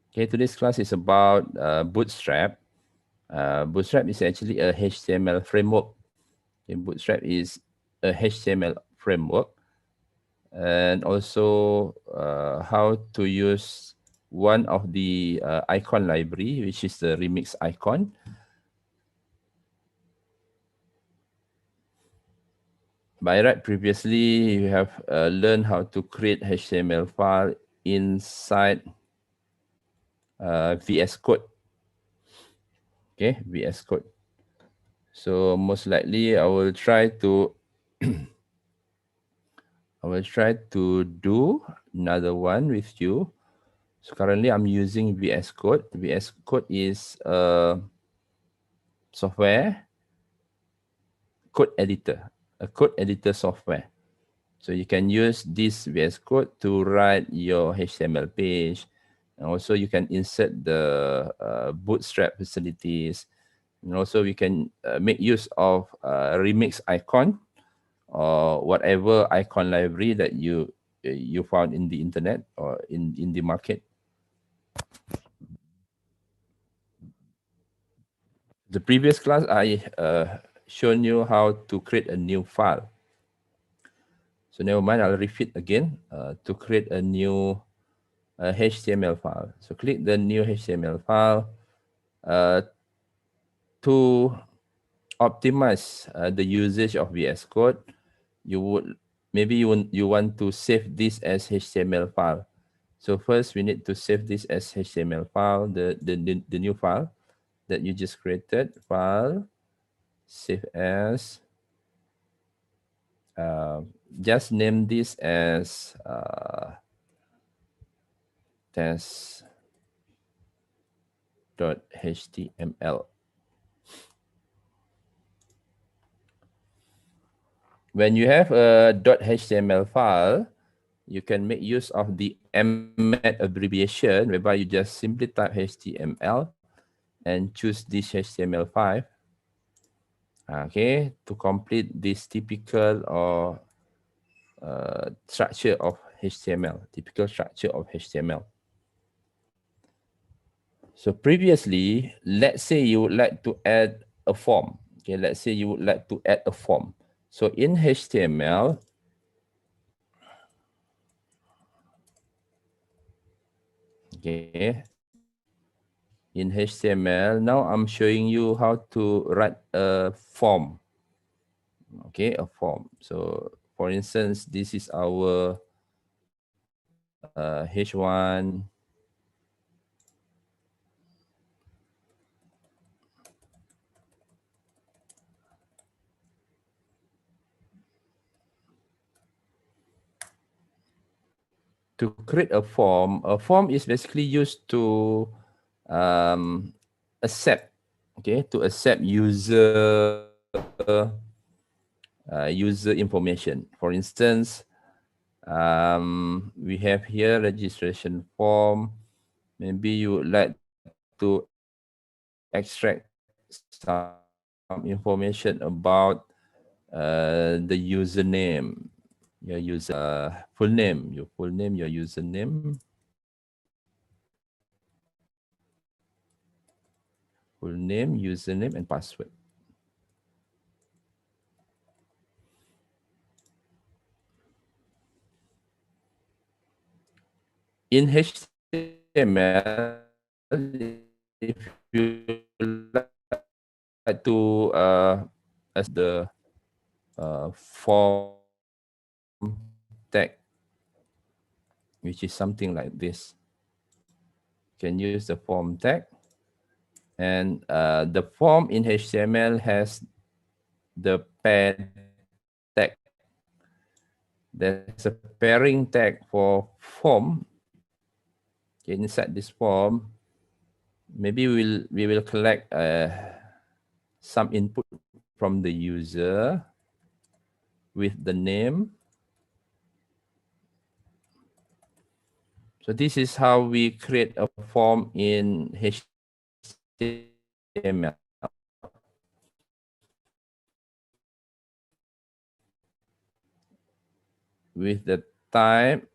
Okay, today's class is about Bootstrap. Bootstrap is actually a HTML framework. Okay, Bootstrap is a HTML framework, and also how to use one of the icon library, which is the remix icon. By right, previously you have learned how to create HTML file inside VS Code. Okay, VS Code. So most likely I will try to do another one with you. So currently I'm using VS Code. VS Code is a software code editor software. So you can use this VS Code to write your HTML page. And also you can insert the Bootstrap facilities. And also we can make use of remix icon or whatever icon library that you found in the internet or in the market. The previous class I shown you how to create a new file. So never mind, I'll repeat again to create a new HTML file. So click the new HTML file to optimize the usage of VS Code. You would maybe you want to save this as HTML file. So first we need to save this as HTML file, the new file that you just created. File, save as. Just name this as test.html. When you have a .html file, you can make use of the emmet abbreviation, whereby you just simply type HTML and choose this HTML5. Okay, to complete this typical or structure of HTML, typical structure of HTML. So previously, let's say you would like to add a form. Okay, let's say you would like to add a form. So in HTML, okay, in HTML, now I'm showing you how to write a form. Okay, a form. So for instance, this is our H1 to create a form. A form is basically used to accept, okay, to accept user information. For instance, we have here registration form. Maybe you would like to extract some information about the username, your full name, your username, full name, username, and password. In HTML, if you like to as the form tag, which is something like this, you can use the form tag, and the form in HTML has the pair tag. There's a pairing tag for form. Okay, inside this form, maybe we will collect some input from the user with the name. So this is how we create a form in HTML. With the type,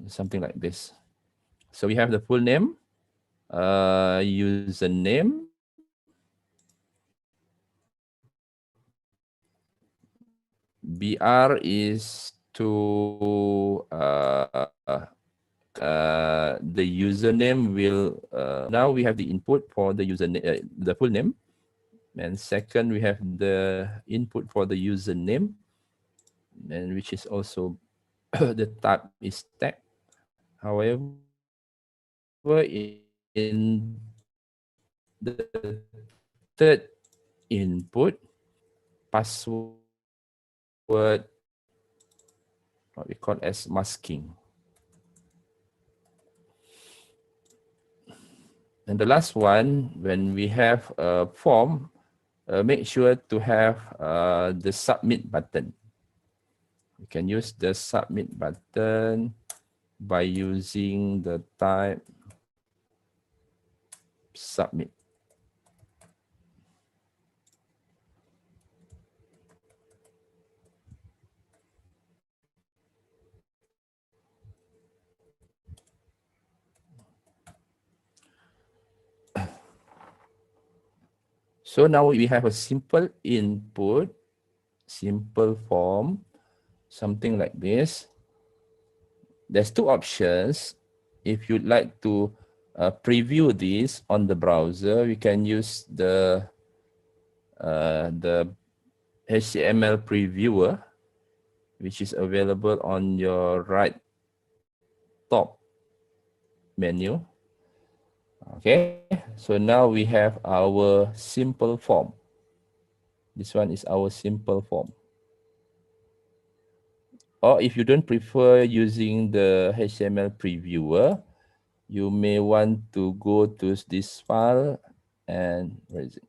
something like this. So we have the full name, username. BR is to the username will now we have the input for the username, the full name, and second we have the input for the username, and which is also the type is tag. However, in the third input, password, what we call as masking. And the last one, when we have a form, make sure to have the submit button. You can use the submit button by using the type submit. So now we have a simple input, simple form, something like this. There's two options. If you'd like to preview this on the browser, we can use the HTML previewer, which is available on your right top menu. Okay, so now we have our simple form. This one is our simple form. Or if you don't prefer using the HTML previewer, you may want to go to this file and where is it?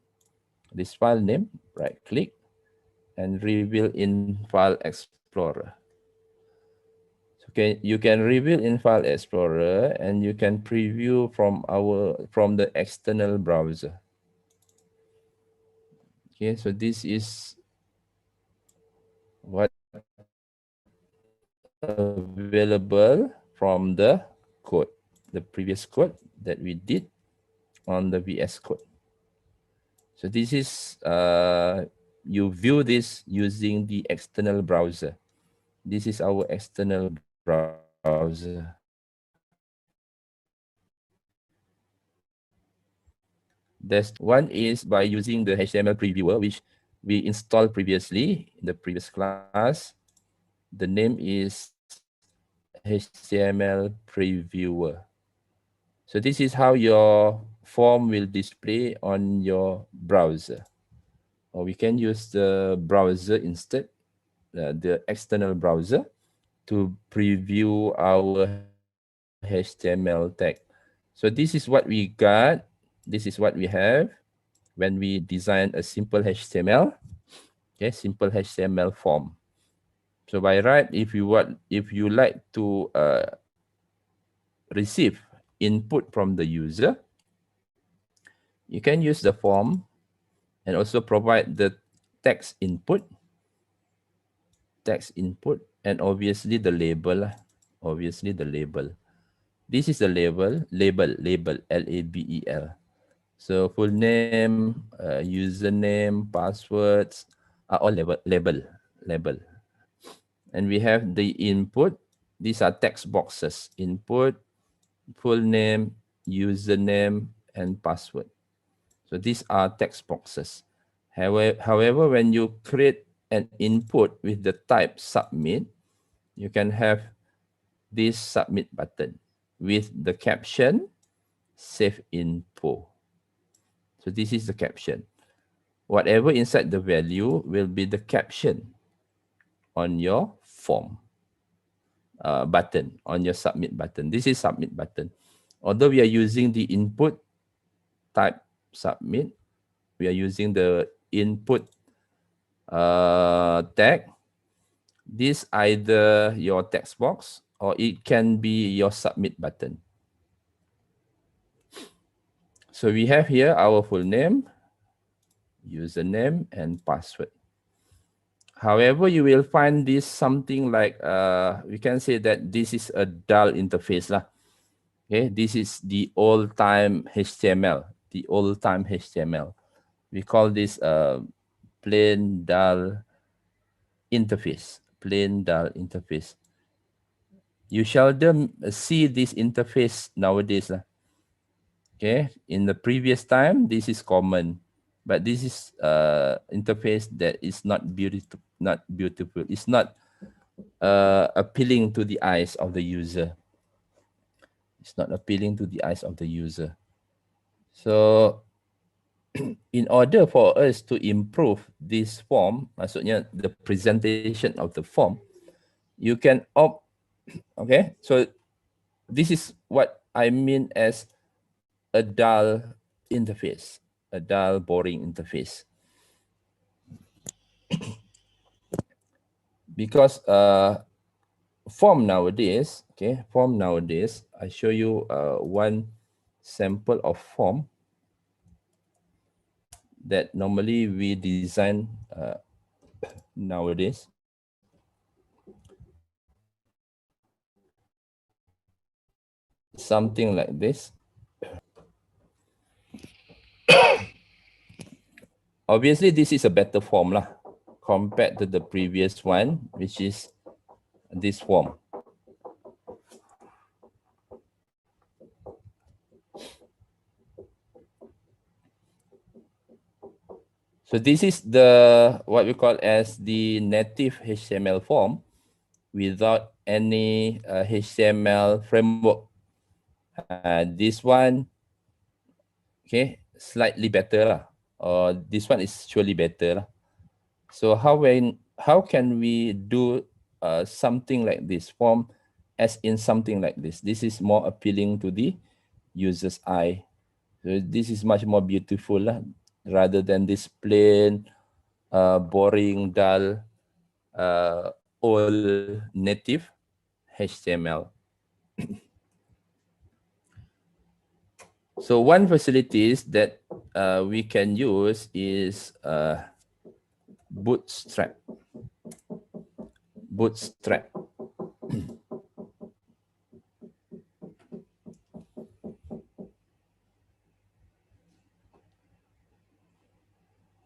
This file name, right click and reveal in File Explorer. So you can reveal in File Explorer and you can preview from the external browser. Okay, so this is what available from the code, the previous code that we did on the VS Code. So this is, you view this using the external browser. This is our external browser. One is by using the HTML previewer, which we installed previously in the previous class. The name is HTML previewer. So this is how your form will display on your browser. Or we can use the browser instead, the external browser, to preview our HTML tag. So this is what we got. This is what we have when we design a simple HTML, okay, simple HTML form. So by right, if you like to receive input from the user, you can use the form and also provide the text input, and obviously the label. Obviously the label. This is the label, L-A-B-E-L. So full name, username, passwords are all label. And we have the input. These are text boxes: input, full name, username, and password. So these are text boxes. However, when you create an input with the type submit, you can have this submit button with the caption save info. So this is the caption. Whatever inside the value will be the caption on your form button, on your submit button. This is submit button. Although we are using the input type submit, we are using the input tag. This either your text box or it can be your submit button. So we have here our full name, username, and password. However, you will find this something like, we can say that this is a dull interface lah. Okay, this is the old-time HTML, the old-time HTML. We call this plain dull interface, plain dull interface. You seldom see this interface nowadays. Okay, in the previous time, this is common, but this is interface that is not beautiful, not beautiful. It's not appealing to the eyes of the user. It's not appealing to the eyes of the user. So in order for us to improve this form, maksudnya the presentation of the form, you can opt, okay? So this is what I mean as a dull interface, a dull, boring interface. Because form nowadays, okay, form nowadays, I show you one sample of form that normally we design nowadays. Something like this. Obviously, this is a better form lah, compared to the previous one, which is this form. So this is the what we call as the native HTML form without any HTML framework. This one, okay, slightly better lah. Or this one is surely better lah. So how can we do something like this form as in something like this? This is more appealing to the user's eye. So this is much more beautiful lah, rather than this plain, boring, dull, old native HTML. So one facilities that we can use is Bootstrap. Bootstrap.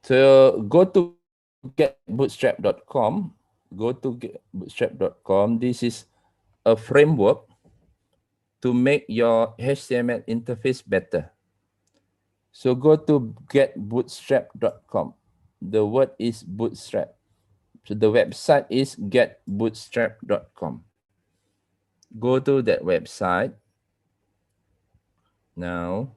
So go to getbootstrap.com. Go to getbootstrap.com. This is a framework to make your HTML interface better. So go to getbootstrap.com. The word is bootstrap. So the website is getbootstrap.com. Go to that website. Now,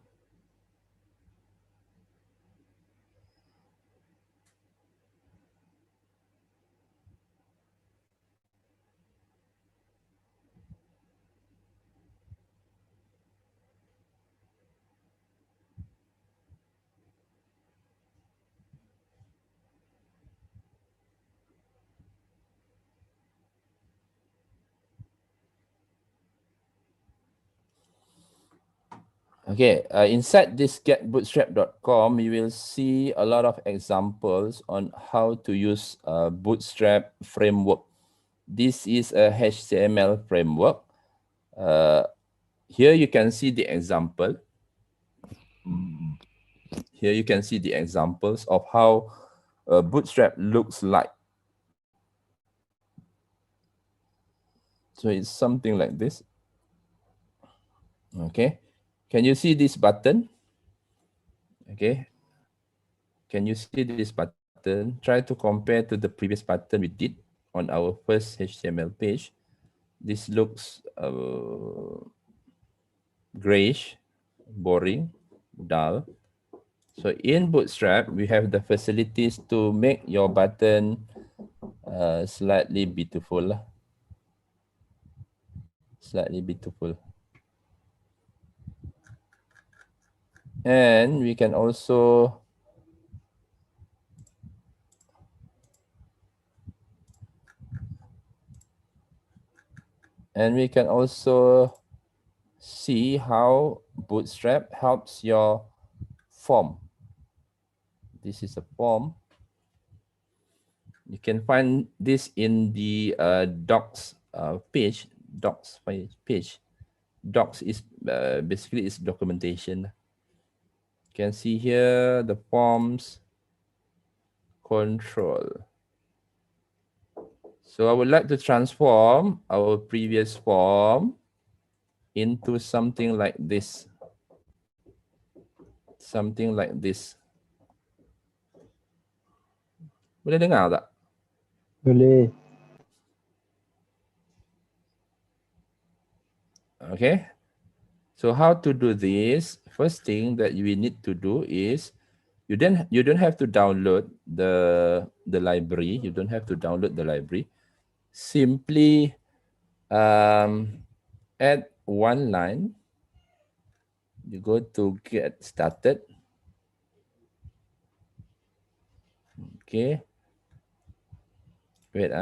okay, inside this getbootstrap.com, you will see a lot of examples on how to use Bootstrap framework. This is a HTML framework. Here you can see the example. Here you can see the examples of how Bootstrap looks like. So it's something like this. Okay. Can you see this button? Okay. Can you see this button? Try to compare to the previous button we did on our first HTML page. This looks grayish, boring, dull. So in Bootstrap, we have the facilities to make your button slightly beautiful. Slightly beautiful. And we can also see how Bootstrap helps your form. This is a form. You can find this in the docs page. docs is basically is documentation. You can see here the forms control. So I would like to transform our previous form into something like this. Something like this. Boleh dengar tak? Boleh. Okay. So how to do this? First thing that we need to do is you don't have to download the library. You don't have to download the library. Simply add one line. You go to get started. Okay. Wait.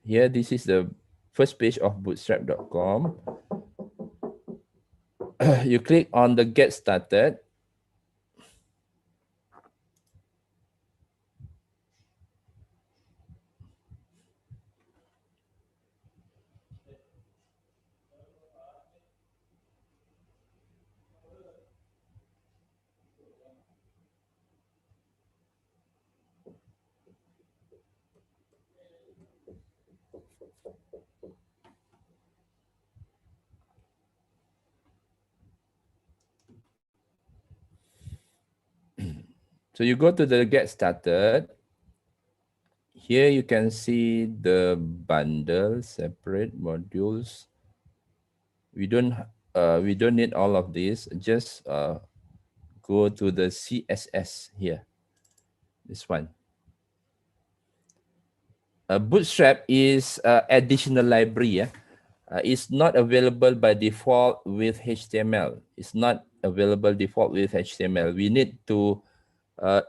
Here, this is the first page of bootstrap.com. You click on the get started. So you go to the get started. Here you can see the bundle, separate modules. We don't need all of this. Just go to the CSS here. This one. Bootstrap is additional library. It's not available by default with HTML. It's not available default with HTML. We need to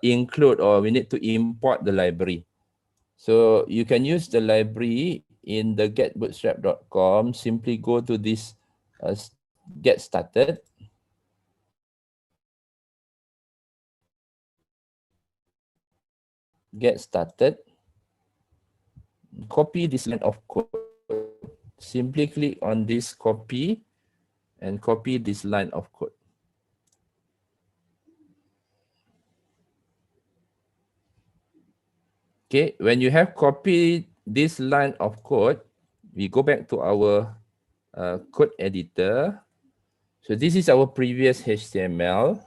include, or we need to import the library. So you can use the library in the getbootstrap.com. Simply go to this get started. Get started. Copy this line of code. Simply click on this copy and copy this line of code. Okay, when you have copied this line of code, we go back to our code editor. So this is our previous HTML.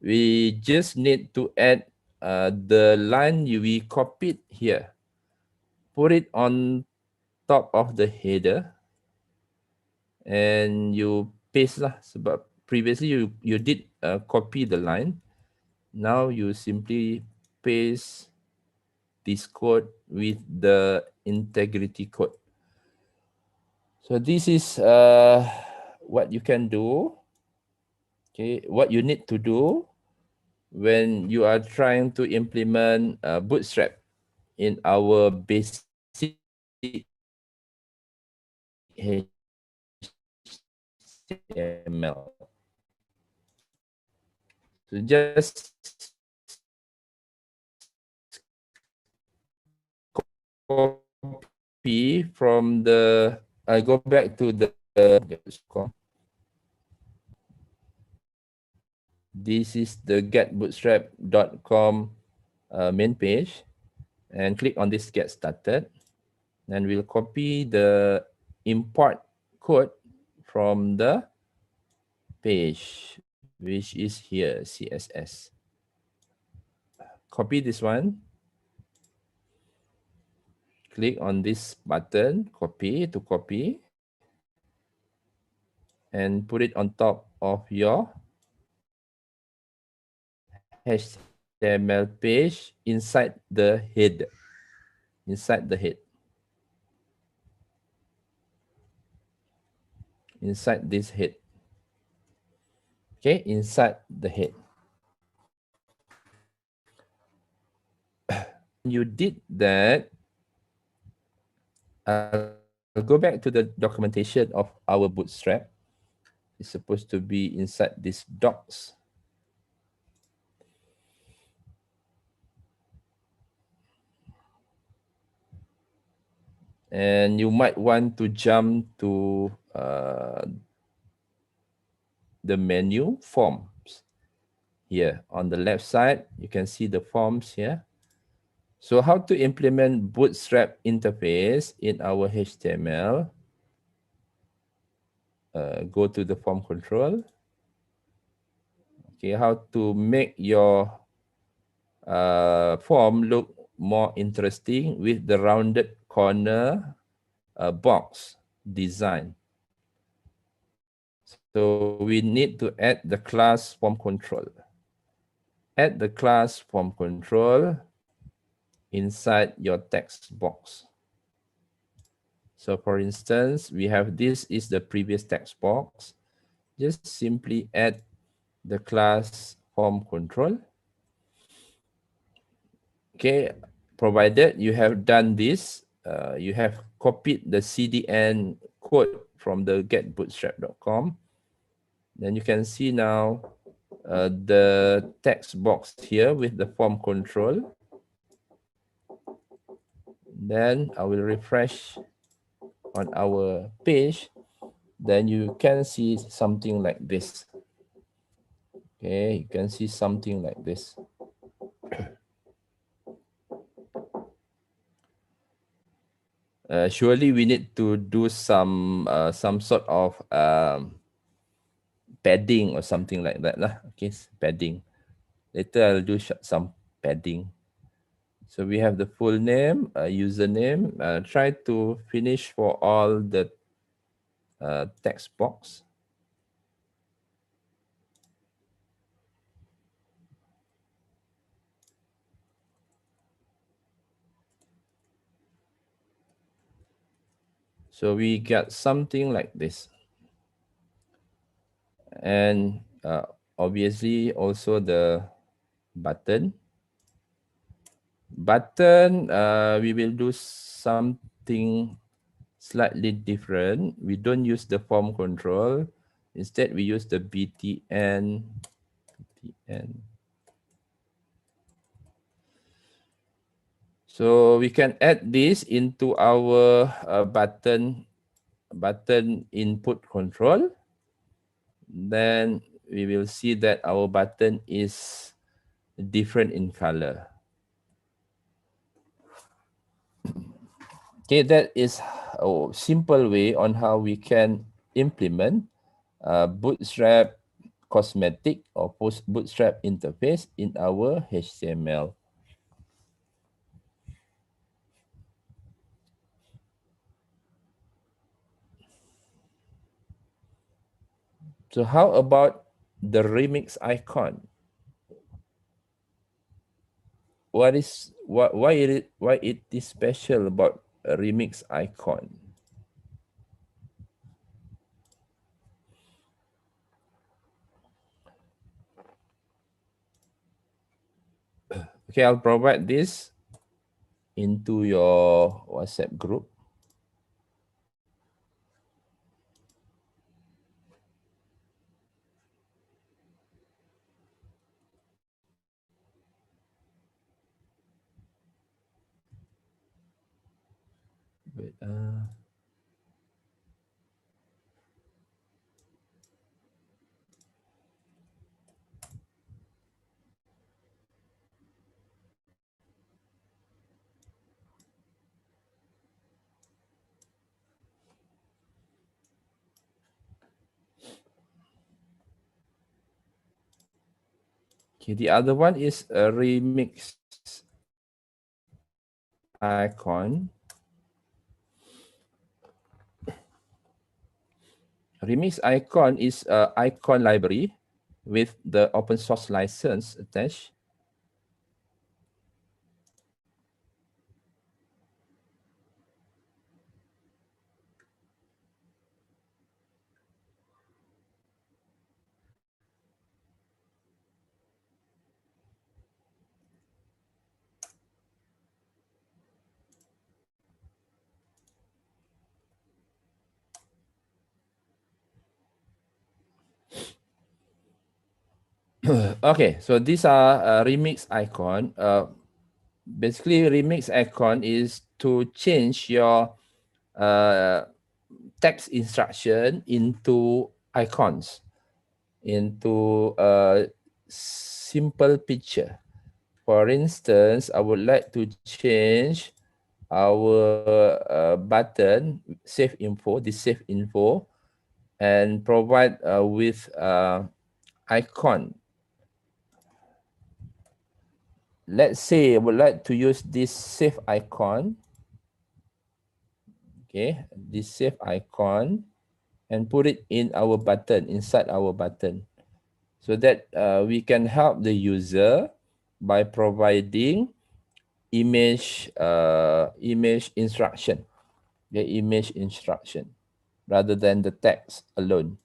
We just need to add the line we copied here. Put it on top of the header and you paste lah. Sebab previously you did copy the line. Now you simply paste this code with the integrity code. So this is what you can do. Okay, what you need to do when you are trying to implement Bootstrap in our basic HTML. So just copy from the, I go back to the, this is the getbootstrap.com main page, and click on this get started. And we'll copy the import code from the page, which is here, CSS. Copy this one. Click on this button, copy to copy, and put it on top of your HTML page inside the head. Inside the head. Inside this head. Okay, inside the head. You did that. I'll go back to the documentation of our Bootstrap. It's supposed to be inside this docs. And you might want to jump to the menu forms. Here on the left side, you can see the forms here. So how to implement Bootstrap interface in our HTML? Go to the form control. Okay, how to make your form look more interesting with the rounded corner box design. So we need to add the class form control. Add the class form control inside your text box. So for instance, we have this is the previous text box. Just simply add the class form control. Okay, provided you have done this, you have copied the CDN code from the getbootstrap.com, then you can see now the text box here with the form control. Then I will refresh on our page. Then you can see something like this. Okay, you can see something like this. Surely we need to do some sort of padding or something like that lah. Okay, padding. Later I'll do some padding. So we have the full name, username. Try to finish for all the text box. So we got something like this. And obviously also the button. Button, we will do something slightly different. We don't use the form control. Instead, we use the btn. So we can add this into our button input control. Then we will see that our button is different in color. Okay, that is a simple way on how we can implement Bootstrap cosmetic or Bootstrap interface in our HTML. So how about the remix icon? Why it is special about a remix icon? Okay, I'll provide this into your WhatsApp group. Wait, okay, the other one is a remix icon. Remix icon is an icon library with the open source license attached. Okay, so these are remix icon. Basically, remix icon is to change your text instruction into icons. into a simple picture. For instance, I would like to change our button save info, this save info, and provide with icon. Let's say I would like to use this save icon. Okay, this save icon, and put it in our button, inside our button, so that we can help the user by providing image instruction, the image instruction, rather than the text alone.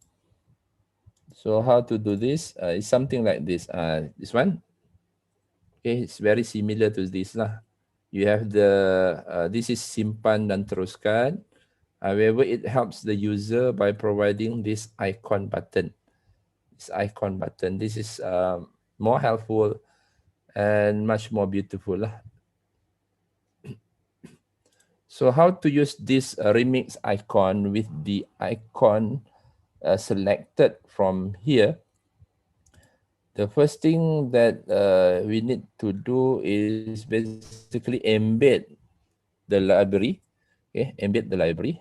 So how to do this? It's something like this. This one. Okay, it's very similar to this lah. You have the this is simpan dan teruskan. However, it helps the user by providing this icon button. This icon button. This is more helpful and much more beautiful lah. So how to use this remix icon with the icon selected from here? The first thing that we need to do is basically embed the library. Okay, embed the library.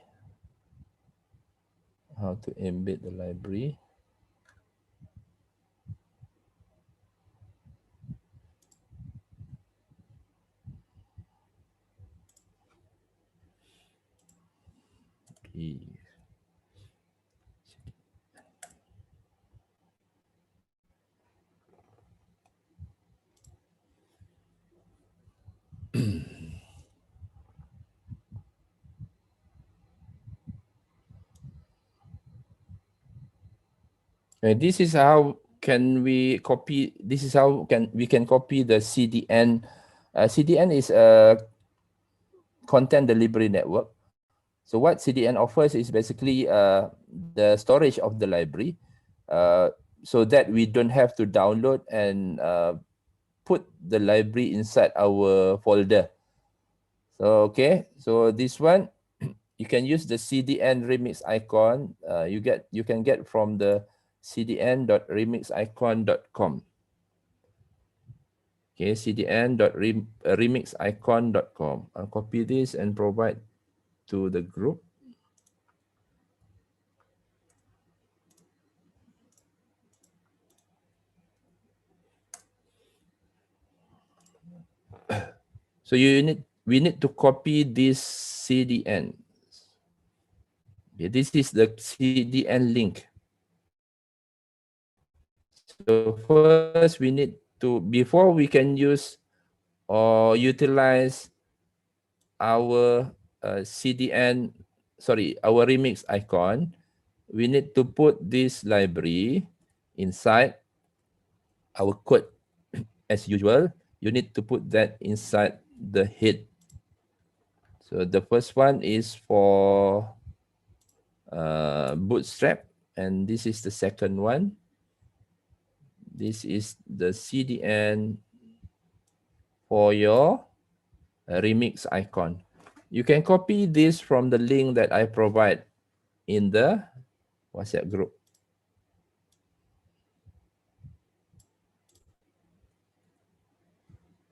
How to embed the library? Okay. And this is how can we copy. This is how we can copy the CDN. CDN is a content delivery network. So what CDN offers is basically the storage of the library, so that we don't have to download and put the library inside our folder. So okay, so this one you can use the CDN remix icon. You can get from the cdn.remixicon.com. Okay, cdn.remixicon.com. I'll copy this and provide to the group. So we need to copy this CDN. Okay, this is the CDN link. So first we need to, before we can use or utilize our our remix icon, we need to put this library inside our code. As usual, you need to put that inside the head. So the first one is for Bootstrap, and this is the second one. This is the CDN for your remix icon. You can copy this from the link that I provide in the WhatsApp group.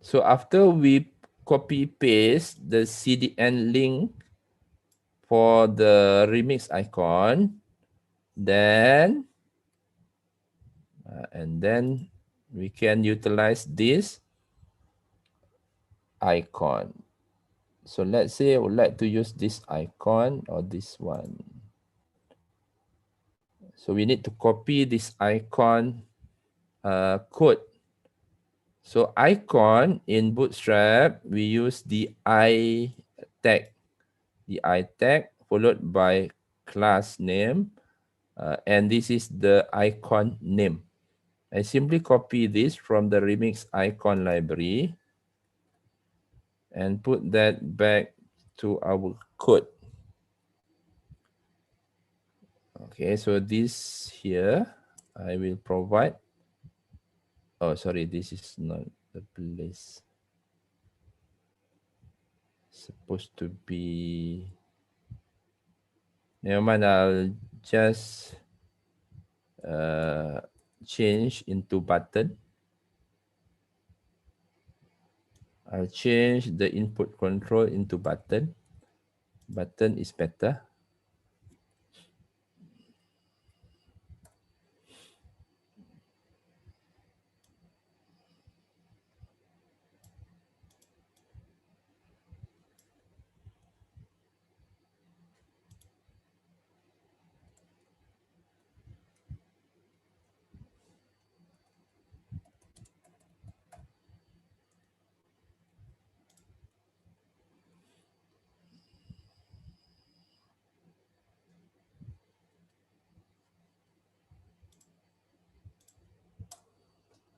So after we copy paste the CDN link for the remix icon, then we can utilize this icon. So let's say I would like to use this icon or this one. So we need to copy this icon code. So icon in Bootstrap, we use the I tag. The I tag followed by class name. And this is the icon name. I simply copy this from the remix icon library and put that back to our code. Okay, so this here, I will provide. Oh, sorry, this is not the place. Supposed to be. Never mind, I'll just change into button. I'll change the input control into button. Button is better.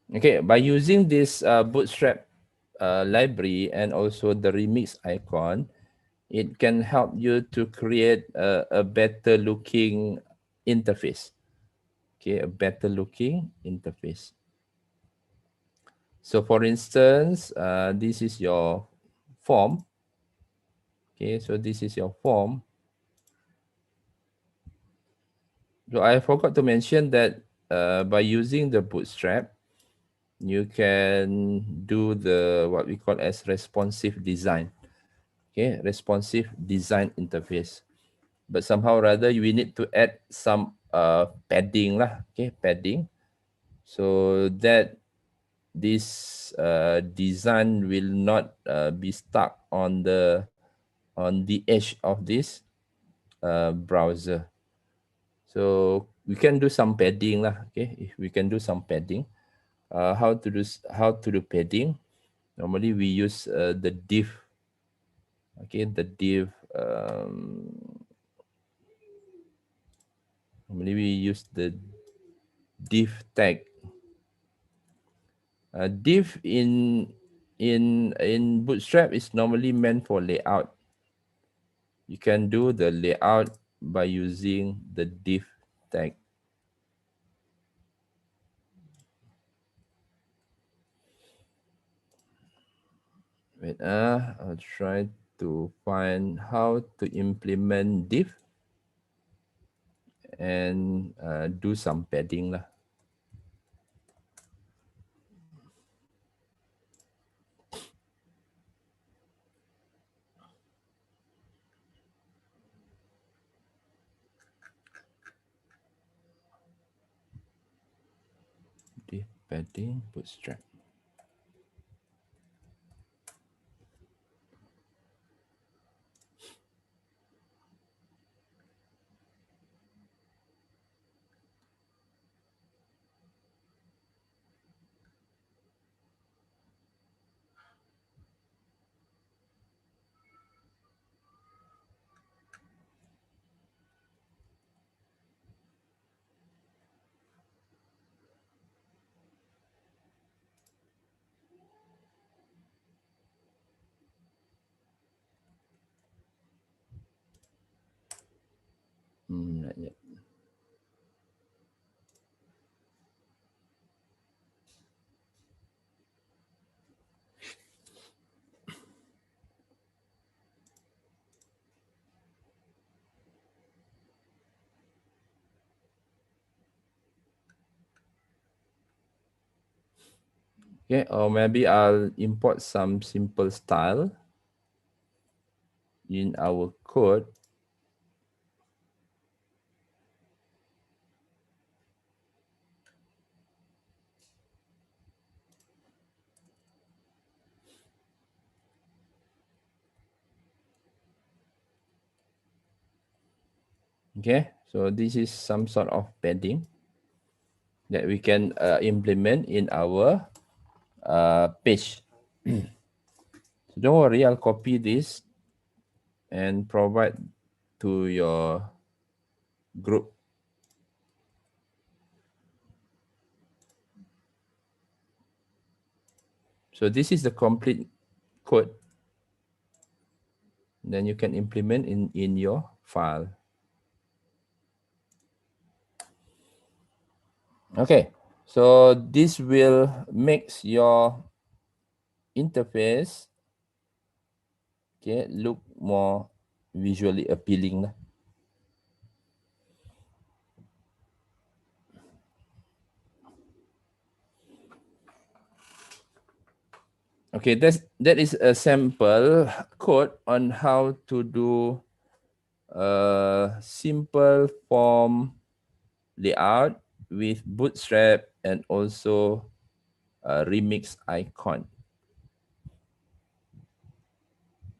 Okay, by using this Bootstrap library and also the remix icon, it can help you to create a better looking interface. Okay, a better looking interface. So for instance, this is your form. Okay, so this is your form. So I forgot to mention that by using the Bootstrap, you can do the what we call as responsive design. Okay, responsive design interface. But somehow rather we need to add some padding lah. Okay, padding. So that this design will not be stuck on the edge of this browser. So we can do some padding lah. Okay, if we can do some padding, how to do padding? Normally we use the div. Okay, the div. Normally we use the div tag. Div in Bootstrap is normally meant for layout. You can do the layout by using the div tag. Wait, I'll try to find how to implement div and do some padding lah. Div padding Bootstrap. Not yet. Okay, or maybe I'll import some simple style in our code. Okay, so this is some sort of padding that we can implement in our page. So don't worry, I'll copy this and provide to your group. So this is the complete code. Then you can implement in your file. Okay, so this will make your interface look more visually appealing. Okay, that is a sample code on how to do a simple form layout with Bootstrap and also a remix icon.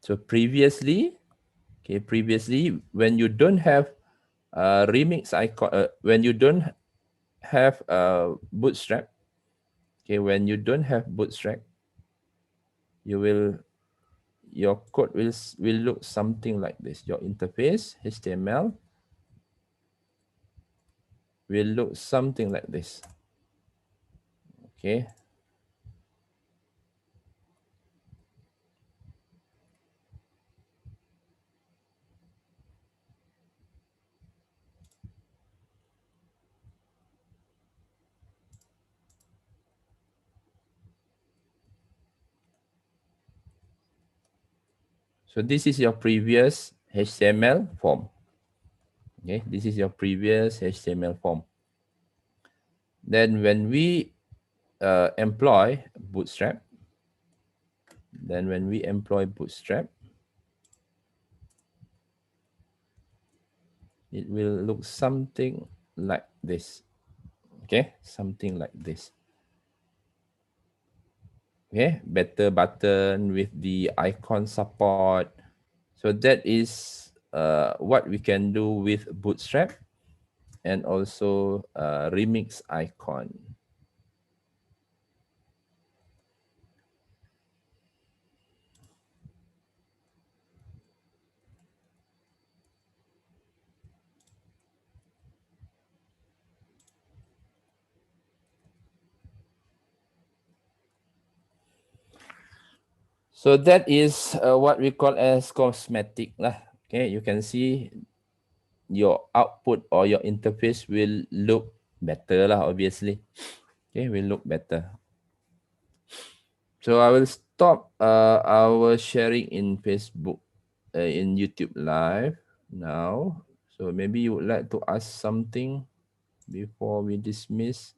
So previously when you don't have a remix icon, when you don't have a Bootstrap, okay, when you don't have Bootstrap, your code will look something like this. Your interface HTML will look something like this. Okay. So this is your previous HTML form. Okay, this is your previous HTML form. Then when we employ Bootstrap, it will look something like this. Okay, something like this. Okay, better button with the icon support. So that is what we can do with Bootstrap and also remix icon. So that is what we call as cosmetic lah. Okay, you can see your output or your interface will look better lah, obviously. Okay, will look better. So I will stop our sharing in Facebook, in YouTube Live now. So maybe you would like to ask something before we dismiss.